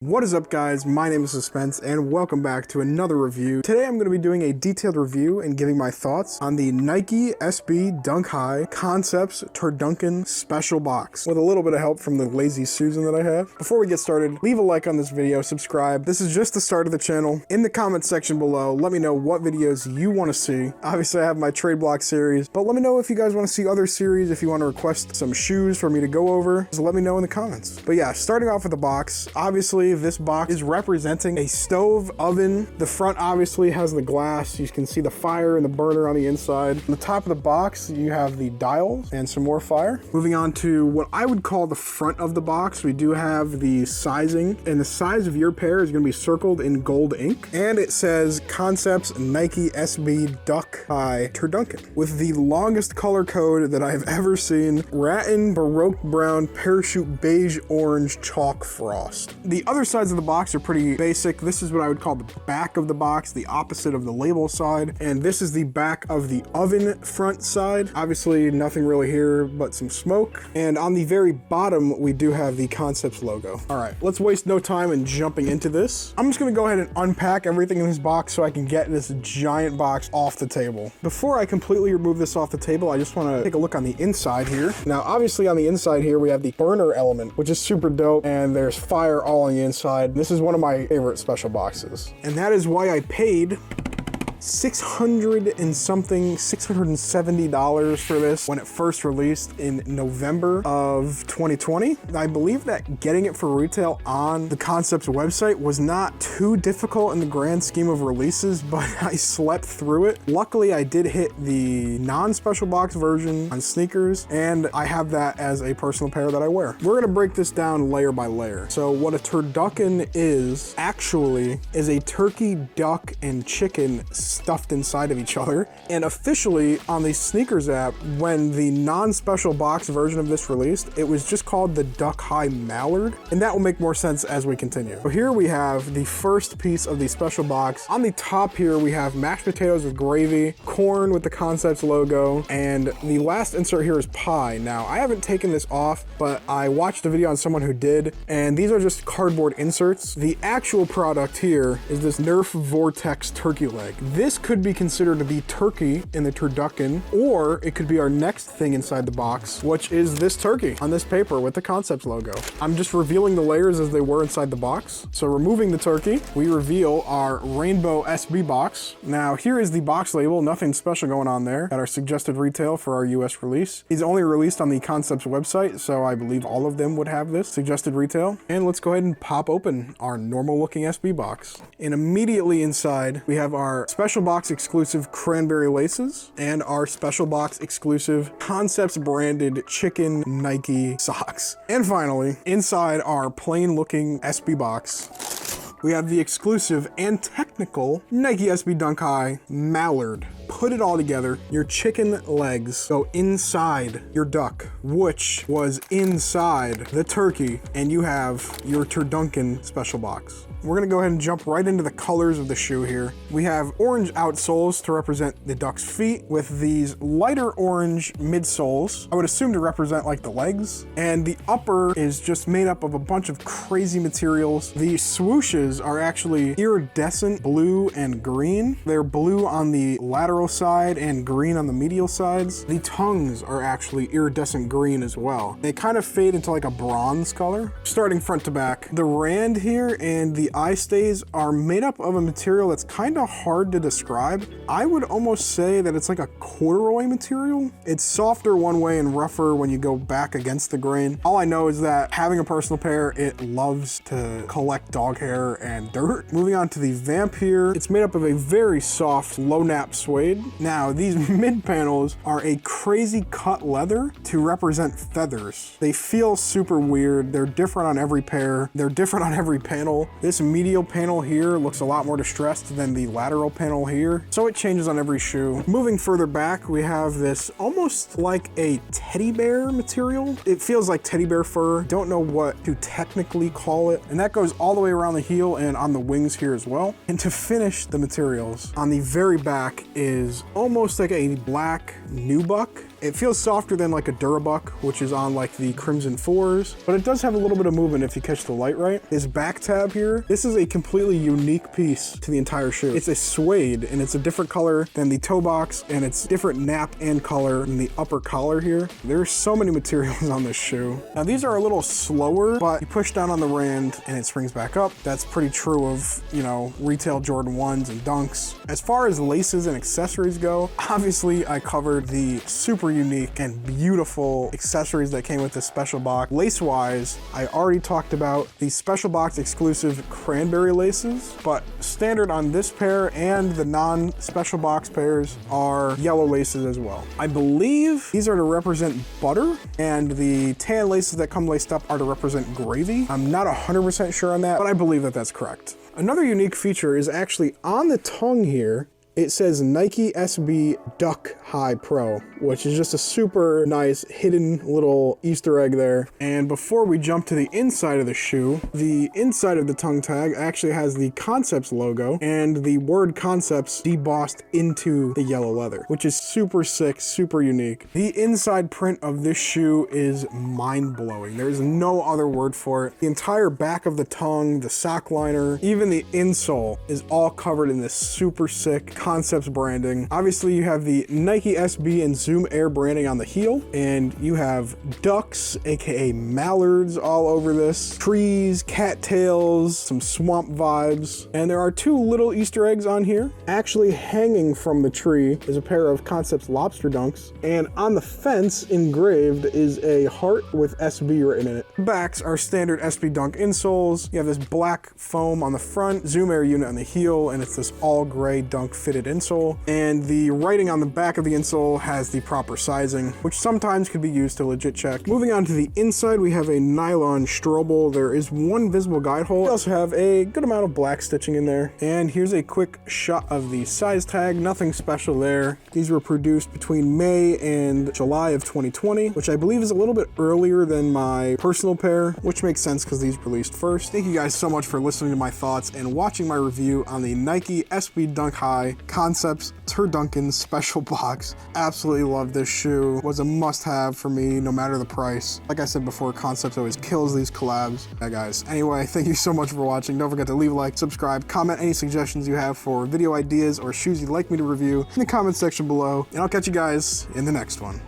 What is up, guys? My name is Suspense and welcome back to another review. Today I'm going to be doing a detailed review and giving my thoughts on the Nike SB Dunk High Concepts Turdunken Special Box with a little bit of help from the lazy Susan that I have. Before we get started, leave a like on this video, subscribe. This is just the start of the channel. In the comment section below, let me know what videos you want to see. Obviously I have my Tradeblock series, but let me know if you guys want to see other series, if you want to request some shoes for me to go over, just let me know in the comments. But yeah, starting off with the box, obviously this box is representing a stove oven. The front obviously has the glass. You can see the fire and the burner on the inside. On the top of the box, you have the dials and some more fire. Moving on to what I would call the front of the box, we do have the sizing, and the size of your pair is going to be circled in gold ink. And it says Concepts Nike SB Dunk High Turdunken with the longest color code that I've ever seen. Rattan Baroque Brown Parachute Beige Orange Chalk Frost. The other sides of the box are pretty basic. This is what I would call the back of the box, the opposite of the label side. And this is the back of the oven front side. Obviously nothing really here but some smoke. And on the very bottom, we do have the Concepts logo. All right, let's waste no time in jumping into this. I'm just gonna go ahead and unpack everything in this box so I can get this giant box off the table. Before I completely remove this off the table, I just wanna take a look on the inside here. Now, obviously on the inside here, we have the burner element, which is super dope. And there's fire all on the inside. This is one of my favorite special boxes. And that is why I paid $670 for this when it first released in November of 2020. I believe that getting it for retail on the Concepts website was not too difficult in the grand scheme of releases, but I slept through it. Luckily, I did hit the non-special box version on sneakers, and I have that as a personal pair that I wear. We're gonna break this down layer by layer. So what a Turdunken is actually is a turkey, duck, and chicken stuffed inside of each other. And officially on the sneakers app, when the non-special box version of this released, it was just called the Dunk High Mallard, and that will make more sense as we continue. So here we have the first piece of the special box. On the top here we have mashed potatoes with gravy, corn with the Concepts logo, and the last insert here is pie. Now, I haven't taken this off, but I watched a video on someone who did, and these are just cardboard inserts. The actual product here is this Nerf Vortex turkey leg. This could be considered to be turkey in the Turdunken, or it could be our next thing inside the box, which is this turkey on this paper with the Concepts logo. I'm just revealing the layers as they were inside the box. So removing the turkey, we reveal our rainbow SB box. Now here is the box label, nothing special going on there, at our suggested retail for our US release. It's only released on the Concepts website, so I believe all of them would have this suggested retail. And let's go ahead and pop open our normal looking SB box. And immediately inside, we have our special box exclusive cranberry laces and our special box exclusive Concepts branded chicken Nike socks. And finally, inside our plain looking SB box, we have the exclusive and technical Nike SB Dunk High Mallard. Put it all together, your chicken legs go inside your duck, which was inside the turkey, and you have your Turdunken special box. We're gonna go ahead and jump right into the colors of the shoe here. We have orange outsoles to represent the duck's feet with these lighter orange midsoles. I would assume to represent like the legs. And the upper is just made up of a bunch of crazy materials. The swooshes are actually iridescent blue and green. They're blue on the lateral side and green on the medial sides. The tongues are actually iridescent green as well. They kind of fade into like a bronze color. Starting front to back, the rand here and the eye stays are made up of a material that's kind of hard to describe. I would almost say that it's like a corduroy material. It's softer one way and rougher when you go back against the grain. All I know is that having a personal pair, it loves to collect dog hair and dirt. Moving on to the vamp here, it's made up of a very soft low nap suede. Now these mid panels are a crazy cut leather to represent feathers. They feel super weird. They're different on every pair. They're different on every panel. This medial panel here looks a lot more distressed than the lateral panel here, so it changes on every shoe. Moving further back, we have this almost like a teddy bear material. It feels like teddy bear fur. Don't know what to technically call it. And that goes all the way around the heel and on the wings here as well. And to finish the materials, on the very back is almost like a black nubuck. It feels softer than like a Durabuck, which is on like the Crimson 4s, but it does have a little bit of movement if you catch the light right. This back tab here, this is a completely unique piece to the entire shoe. It's a suede and it's a different color than the toe box, and it's different nap and color than the upper collar here. There's so many materials on this shoe. Now these are a little slower, but you push down on the rand and it springs back up. That's pretty true of, you know, retail Jordan 1s and Dunks. As far as laces and accessories go, obviously I covered the super unique and beautiful accessories that came with this special box. Lace-wise, I already talked about the special box exclusive cranberry laces, but standard on this pair and the non-special box pairs are yellow laces as well. I believe these are to represent butter, and the tan laces that come laced up are to represent gravy. I'm not 100% sure on that, but I believe that that's correct. Another unique feature is actually on the tongue here. It says Nike SB Duck High Pro, which is just a super nice hidden little Easter egg there. And before we jump to the inside of the shoe, the inside of the tongue tag actually has the Concepts logo and the word Concepts debossed into the yellow leather, which is super sick, super unique. The inside print of this shoe is mind-blowing. There's no other word for it. The entire back of the tongue, the sock liner, even the insole is all covered in this super sick Concepts branding. Obviously you have the Nike SB and Zoom Air branding on the heel, and you have ducks, aka mallards, all over this, trees, cattails, some swamp vibes, and there are two little Easter eggs on here. Actually hanging from the tree is a pair of Concepts lobster dunks, and on the fence engraved is a heart with SB written in it. The backs are standard SB dunk insoles. You have this black foam on the front, Zoom Air unit on the heel, and it's this all gray dunk fitted insole, and the writing on the back of the insole has the proper sizing, which sometimes could be used to legit check. Moving on to the inside, we have a nylon Strobel. There is one visible guide hole. We also have a good amount of black stitching in there, and here's a quick shot of the size tag. Nothing special there. These were produced between May and July of 2020, which I believe is a little bit earlier than my personal pair, which makes sense because these released first. Thank you guys so much for listening to my thoughts and watching my review on the Nike SB Dunk High Concepts Turdunken special box. Absolutely love this shoe. Was a must-have for me no matter the price. Like I said before, Concepts always kills these collabs. Yeah guys, anyway, thank you so much for watching. Don't forget to leave a like, subscribe, comment any suggestions you have for video ideas or shoes you'd like me to review in the comment section below, and I'll catch you guys in the next one.